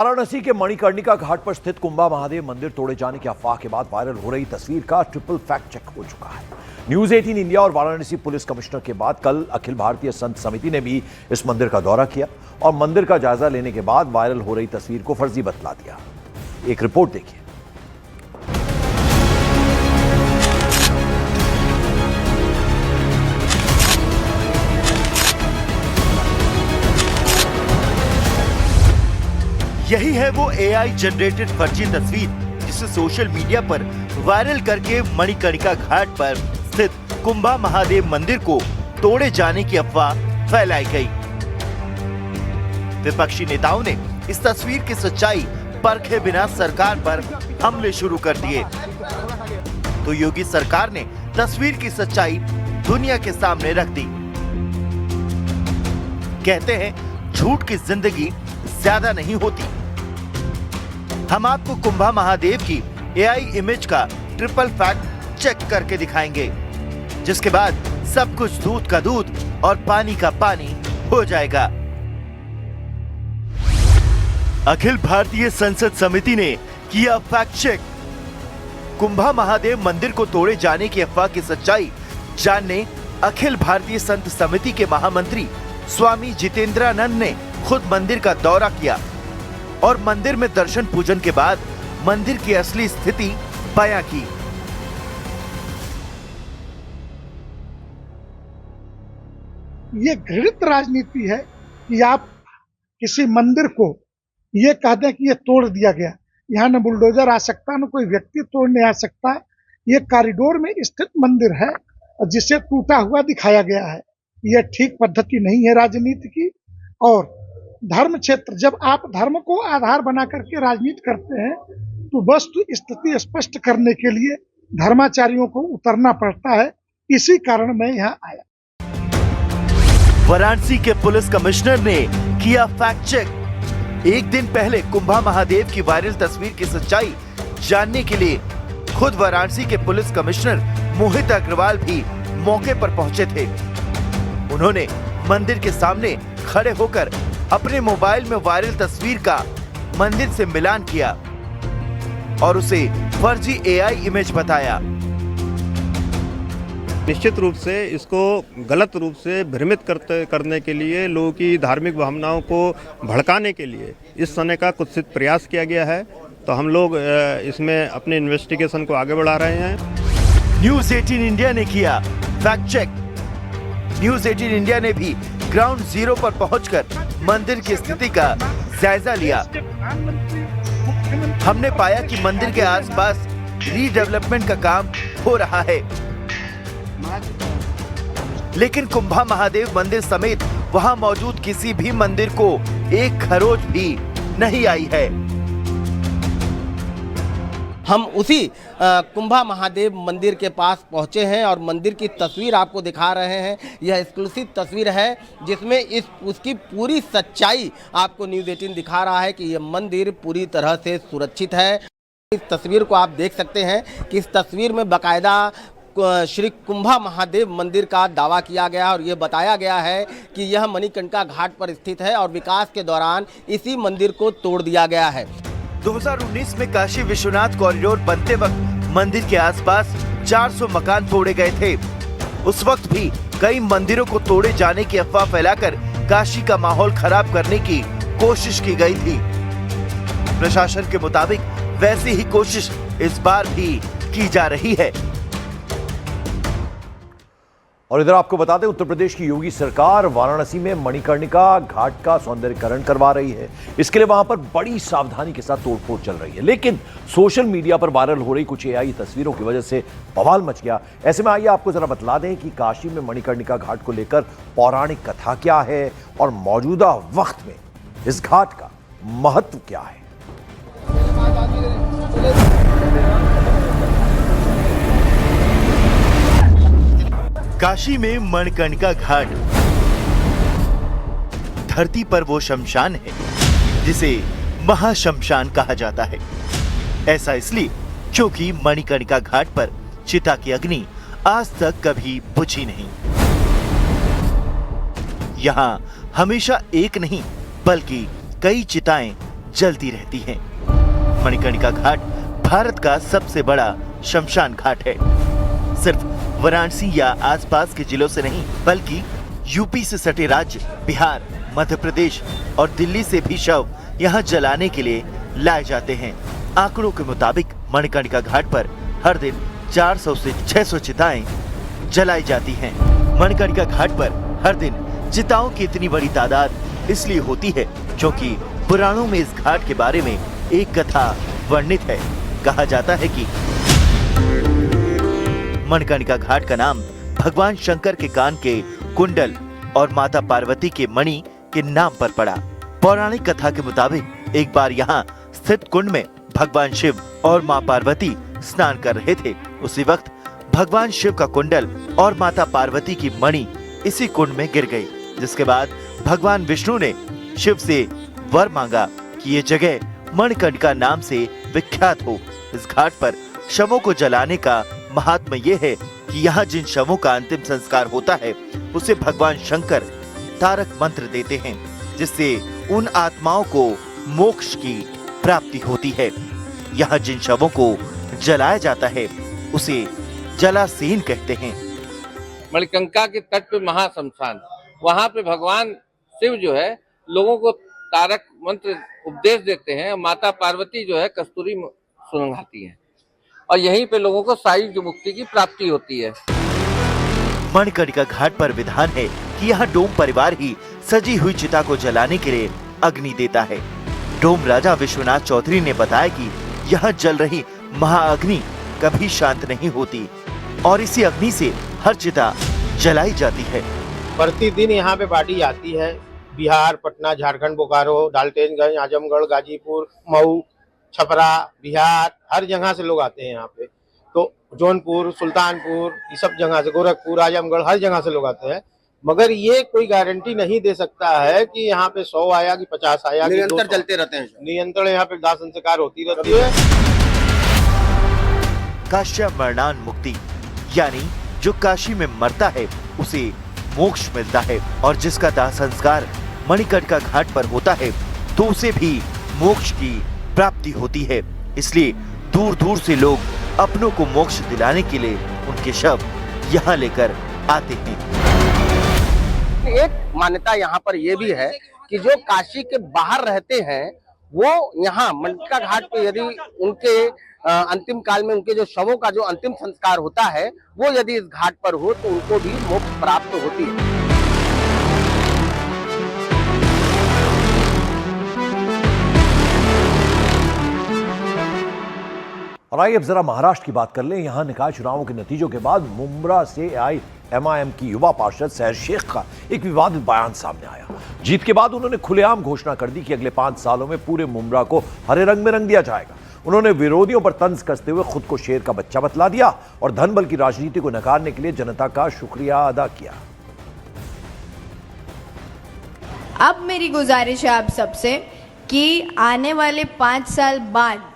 वाराणसी के मणिकर्णिका घाट पर स्थित कुंभा महादेव मंदिर तोड़े जाने की अफवाह के बाद वायरल हो रही तस्वीर का ट्रिपल फैक्ट चेक हो चुका है। न्यूज 18 इंडिया और वाराणसी पुलिस कमिश्नर के बाद कल अखिल भारतीय संत समिति ने भी इस मंदिर का दौरा किया और मंदिर का जायजा लेने के बाद वायरल हो रही तस्वीर को फर्जी बतला दिया। एक रिपोर्ट देखिए। यही है वो एआई जनरेटेड फर्जी तस्वीर जिसे सोशल मीडिया पर वायरल करके मणिकर्णिका घाट पर स्थित कुंभा महादेव मंदिर को तोड़े जाने की अफवाह फैलाई गई। विपक्षी नेताओं ने इस तस्वीर की सच्चाई परखे बिना सरकार पर हमले शुरू कर दिए। तो योगी सरकार ने तस्वीर की सच्चाई दुनिया के सामने रख दी। कहते हैं झूठ की जिंदगी ज्यादा नहीं होती। हम आपको कुंभा महादेव की एआई इमेज का ट्रिपल फैक्ट चेक करके दिखाएंगे, जिसके बाद सब कुछ दूध का दूध और पानी का पानी हो जाएगा। अखिल भारतीय संसद समिति ने किया फैक्ट चेक। कुंभा महादेव मंदिर को तोड़े जाने की अफवाह की सच्चाई जानने अखिल भारतीय संत समिति के महामंत्री स्वामी जितेंद्रानंद ने खुद मंदिर का दौरा किया और मंदिर में दर्शन पूजन के बाद मंदिर की असली स्थिति बयां की। ये घृणित राजनीति है कि आप किसी मंदिर को ये कहते हैं कि ये तोड़ दिया गया। यहाँ न बुलडोजर आ सकता, न कोई व्यक्ति तोड़ने आ सकता। ये कॉरिडोर में स्थित मंदिर है जिसे टूटा हुआ दिखाया गया है। यह ठीक पद्धति नहीं है राजनीति की। और धर्म क्षेत्र, जब आप धर्म को आधार बना करके राजनीति करते हैं तो वस्तु स्थिति स्पष्ट करने के लिए धर्माचार्यों को उतरना पड़ता है। इसी कारण मैं यहाँ आया। वाराणसी के पुलिस कमिश्नर ने किया फैक्ट चेक। एक दिन पहले कुंभा महादेव की वायरल तस्वीर की सच्चाई जानने के लिए खुद वाराणसी के पुलिस कमिश्नर मोहित अग्रवाल भी मौके पर पहुंचे थे। उन्होंने मंदिर के सामने खड़े होकर अपने मोबाइल में वायरल तस्वीर का मंदिर से मिलान किया और उसे फर्जी एआई इमेज बताया। निश्चित रूप से इसको गलत रूप से भ्रमित करने के लिए, लोगों की धार्मिक भावनाओं को भड़काने के लिए इस समय का कुत्सित प्रयास किया गया है। तो हम लोग इसमें अपने इन्वेस्टिगेशन को आगे बढ़ा रहे हैं। न्यूज 18 इंडिया ने किया फैक्ट चेक। न्यूज 18 इंडिया ने भी ग्राउंड जीरो पर पहुंचकर मंदिर की स्थिति का जायजा लिया। हमने पाया कि मंदिर के आसपास रीडेवलपमेंट का काम हो रहा है, लेकिन कुंभा महादेव मंदिर समेत वहां मौजूद किसी भी मंदिर को एक खरोच भी नहीं आई है। हम उसी कुंभा महादेव मंदिर के पास पहुंचे हैं और मंदिर की तस्वीर आपको दिखा रहे हैं। यह एक्सक्लूसिव तस्वीर है जिसमें उसकी पूरी सच्चाई आपको न्यूज़ 18 दिखा रहा है कि यह मंदिर पूरी तरह से सुरक्षित है। इस तस्वीर को आप देख सकते हैं कि इस तस्वीर में बाकायदा श्री कुंभा महादेव मंदिर का दावा किया गया और ये बताया गया है कि यह मणिकर्णिका घाट पर स्थित है और विकास के दौरान इसी मंदिर को तोड़ दिया गया है। 2019 में काशी विश्वनाथ कॉरिडोर बनते वक्त मंदिर के आसपास 400 मकान तोड़े गए थे। उस वक्त भी कई मंदिरों को तोड़े जाने की अफवाह फैलाकर काशी का माहौल खराब करने की कोशिश की गई थी। प्रशासन के मुताबिक वैसी ही कोशिश इस बार भी की जा रही है। और इधर आपको बता दें, उत्तर प्रदेश की योगी सरकार वाराणसी में मणिकर्णिका घाट का सौंदर्यीकरण करवा रही है। इसके लिए वहां पर बड़ी सावधानी के साथ तोड़फोड़ चल रही है, लेकिन सोशल मीडिया पर वायरल हो रही कुछ एआई तस्वीरों की वजह से बवाल मच गया। ऐसे में आइए आपको जरा बतला दें कि काशी में मणिकर्णिका घाट को लेकर पौराणिक कथा क्या है और मौजूदा वक्त में इस घाट का महत्व क्या है। काशी में मणिकर्णिका घाट धरती पर वो शमशान है जिसे महाशमशान कहा जाता है। ऐसा इसलिए क्योंकि मणिकर्णिका घाट पर चिता की अग्नि आज तक कभी बुझी नहीं। यहाँ हमेशा एक नहीं बल्कि कई चिताएं जलती रहती हैं। मणिकर्णिका घाट भारत का सबसे बड़ा शमशान घाट है। सिर्फ वाराणसी या आसपास के जिलों से नहीं, बल्कि यूपी से सटे राज्य बिहार, मध्य प्रदेश और दिल्ली से भी शव यहाँ जलाने के लिए लाए जाते हैं। आंकड़ों के मुताबिक मणिकर्णिका घाट पर हर दिन 400 से 600 चिताएं जलाई जाती हैं। मणिकर्णिका घाट पर हर दिन चिताओं की इतनी बड़ी तादाद इसलिए होती है क्योंकि पुराणों में इस घाट के बारे में एक कथा वर्णित है। कहा जाता है कि मणिकर्णिका घाट का नाम भगवान शंकर के कान के कुंडल और माता पार्वती के मणि के नाम पर पड़ा। पौराणिक कथा के मुताबिक एक बार यहाँ स्थित कुंड में भगवान शिव और मां पार्वती स्नान कर रहे थे। उसी वक्त भगवान शिव का कुंडल और माता पार्वती की मणि इसी कुंड में गिर गई, जिसके बाद भगवान विष्णु ने शिव से वर मांगा कि ये जगह मणिकर्णिका नाम से विख्यात हो। इस घाट पर शवों को जलाने का महात्मा ये है कि यहाँ जिन शवों का अंतिम संस्कार होता है उसे भगवान शंकर तारक मंत्र देते हैं, जिससे उन आत्माओं को मोक्ष की प्राप्ति होती है। यहाँ जिन शवों को जलाया जाता है उसे जलासीन कहते हैं। मणिकर्णिका के तट पे महाशमशान, वहाँ पे भगवान शिव जो है लोगों को तारक मंत्र उपदेश देते हैं। माता पार्वती जो है कस्तूरी सुलगाती है और यहीं पे लोगों को सायुज मुक्ति की प्राप्ति होती है। मणिकर्णिका घाट पर विधान है कि यहाँ डोम परिवार ही सजी हुई चिता को जलाने के लिए अग्नि देता है। डोम राजा विश्वनाथ चौधरी ने बताया कि यहाँ जल रही महाअग्नि कभी शांत नहीं होती और इसी अग्नि से हर चिता जलाई जाती है। प्रतिदिन यहाँ पे बाटी आती है। बिहार, पटना, झारखंड, बोकारो, डाल्टेनगंज, आजमगढ़, गाजीपुर, मऊ, छपरा, बिहार, हर जगह से लोग आते हैं यहाँ पे। तो जौनपुर, सुल्तानपुर, ये सब जगह से, गोरखपुर, आजमगढ़, हर जगह से लोग आते हैं। मगर ये कोई गारंटी नहीं दे सकता है कि यहाँ पे 100 आया कि 50 आया। निरंतर चलते रहते हैं। निरंतर यहाँ पे दाह संस्कार होती रहती है। काश्य मरणान मुक्ति, यानी जो काशी में मरता है उसे मोक्ष मिलता है और जिसका दाह संस्कार मणिकर्णिका घाट पर होता है तो उसे भी मोक्ष की प्राप्ति होती है। इसलिए दूर दूर से लोग अपनों को मोक्ष दिलाने के लिए उनके शव यहाँ लेकर आते हैं। एक मान्यता यहाँ पर यह भी है कि जो काशी के बाहर रहते हैं वो यहाँ मणिकर्णिका घाट पे यदि उनके अंतिम काल में उनके जो शवों का जो अंतिम संस्कार होता है वो यदि इस घाट पर हो तो उनको भी मोक्ष प्राप्त होती है। और आइए अब जरा महाराष्ट्र की बात कर लें। यहां निकाय चुनावों के नतीजों के बाद मुंब्रा से एआईएमआईएम की युवा पार्षद सहर शेख का एक विवादित बयान सामने आया। जीत के बाद उन्होंने खुलेआम घोषणा कर दी कि अगले 5 सालों में पूरे मुंब्रा को हरे रंग में रंग दिया जाएगा। उन्होंने विरोधियों पर तंज कसते हुए खुद को शेर का बच्चा बतला दिया और धन बल की राजनीति को नकारने के लिए जनता का शुक्रिया अदा किया। अब मेरी गुजारिश है आप सबसे कि आने वाले 5 साल बाद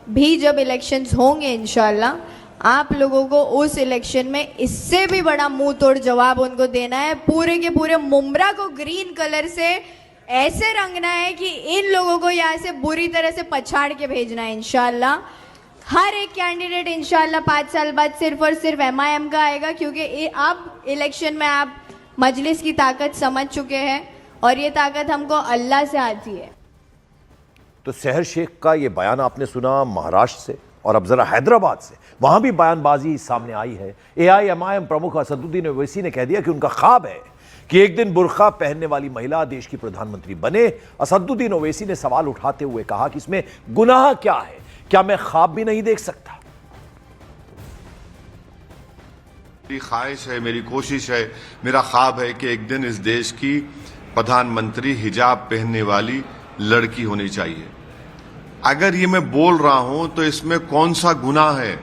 भी जब इलेक्शंस होंगे इंशाल्लाह, आप लोगों को उस इलेक्शन में इससे भी बड़ा मुंह तोड़ जवाब उनको देना है। पूरे के पूरे मुंब्रा को ग्रीन कलर से ऐसे रंगना है कि इन लोगों को यहाँ से बुरी तरह से पछाड़ के भेजना है इंशाल्लाह। हर एक कैंडिडेट इंशाल्लाह 5 साल बाद सिर्फ और सिर्फ एमआईएम का आएगा, क्योंकि अब इलेक्शन में आप मजलिस की ताकत समझ चुके हैं और ये ताकत हमको अल्लाह से आती है। तो सहर शेख का ये बयान आपने सुना महाराष्ट्र से, और अब जरा हैदराबाद से, वहां भी बयानबाजी सामने आई है। एआईएमआईएम प्रमुख असदुद्दीन ओवैसी ने कह दिया कि उनका ख्वाब है कि एक दिन बुर्का पहनने वाली महिला देश की प्रधानमंत्री बने। असदुद्दीन ओवैसी ने सवाल उठाते हुए कहा कि इसमें गुनाह क्या है, क्या मैं ख्वाब भी नहीं देख सकता? मेरी ख्वाहिश है, मेरी कोशिश है, मेरा ख्वाब है कि एक दिन इस देश की प्रधानमंत्री हिजाब पहनने वाली लड़की होनी चाहिए। अगर ये मैं बोल रहा हूं तो इसमें कौन सा गुनाह है?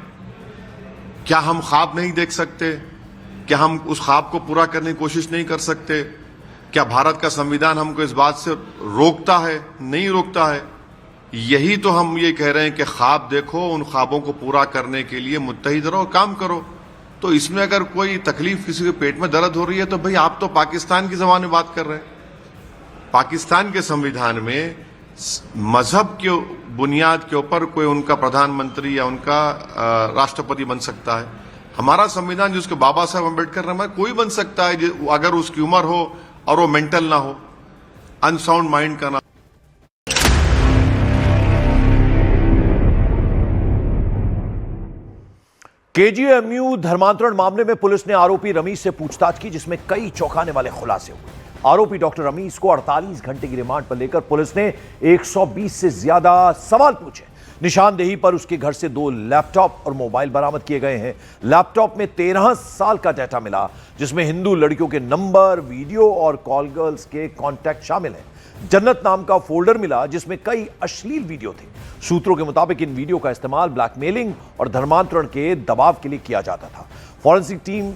क्या हम ख्वाब नहीं देख सकते? क्या हम उस ख्वाब को पूरा करने की कोशिश नहीं कर सकते? क्या भारत का संविधान हमको इस बात से रोकता है? नहीं रोकता है। यही तो हम ये कह रहे हैं कि ख्वाब देखो, उन ख्वाबों को पूरा करने के लिए मुत्तहिद रहो, काम करो। तो इसमें अगर कोई तकलीफ, किसी के पेट में दर्द हो रही है तो भाई आप तो पाकिस्तान की ज़बान में बात कर रहे हैं। पाकिस्तान के संविधान में मजहब के बुनियाद के ऊपर कोई उनका प्रधानमंत्री या उनका राष्ट्रपति बन सकता है। हमारा संविधान जिसको बाबा साहब अम्बेडकर ने बनाया, कोई बन सकता है अगर उसकी उम्र हो और वो मेंटल ना हो, अनसाउंड माइंड का ना। केजीएमयू धर्मांतरण मामले में पुलिस ने आरोपी रमीज से पूछताछ की, जिसमें कई चौंकाने वाले खुलासे हुए। आरोपी डॉक्टर रमीज को 48 घंटे की रिमांड पर लेकर पुलिस ने 120 से ज्यादा सवाल पूछे। निशानदेही पर उसके घर से 2 लैपटॉप और मोबाइल बरामद किए गए हैं। लैपटॉप में 13 साल का डाटा मिला, जिसमें हिंदू लड़कियों के नंबर, वीडियो और कॉल गर्ल्स के कॉन्टैक्ट शामिल हैं। जन्नत नाम का फोल्डर मिला, जिसमें कई अश्लील वीडियो थे। सूत्रों के मुताबिक इन वीडियो का इस्तेमाल ब्लैकमेलिंग और धर्मांतरण के दबाव के लिए किया जाता था। Forensic team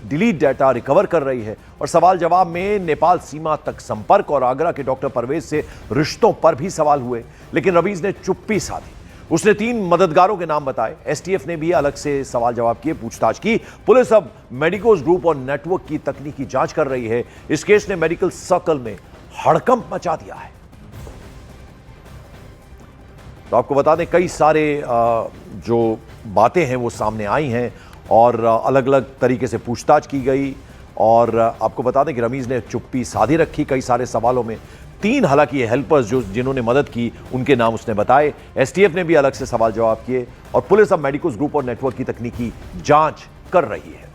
delete data recover कर रही है और सवाल जवाब में नेपाल सीमा तक संपर्क और आगरा के डॉक्टर परवेज से रिश्तों पर भी सवाल हुए, लेकिन रमीज ने चुप्पी साधी। उसने 3 मददगारों के नाम बताए। एसटीएफ ने भी अलग से सवाल जवाब किए, पूछताछ की। पुलिस अब मेडिकोज ग्रुप और नेटवर्क की तकनीकी जांच कर रही है। इस केस ने मेडिकल सर्कल में हड़कंप मचा दिया है। तो आपको बता दें, कई सारे जो बातें हैं वो सामने आई हैं और अलग अलग तरीके से पूछताछ की गई। और आपको बता दें कि रमीज ने चुप्पी साधी रखी कई सारे सवालों में। 3 हालांकि ये हेल्पर्स जिन्होंने मदद की, उनके नाम उसने बताए। एसटीएफ ने भी अलग से सवाल जवाब किए और पुलिस अब मेडिकोज ग्रुप और नेटवर्क की तकनीकी जांच कर रही है।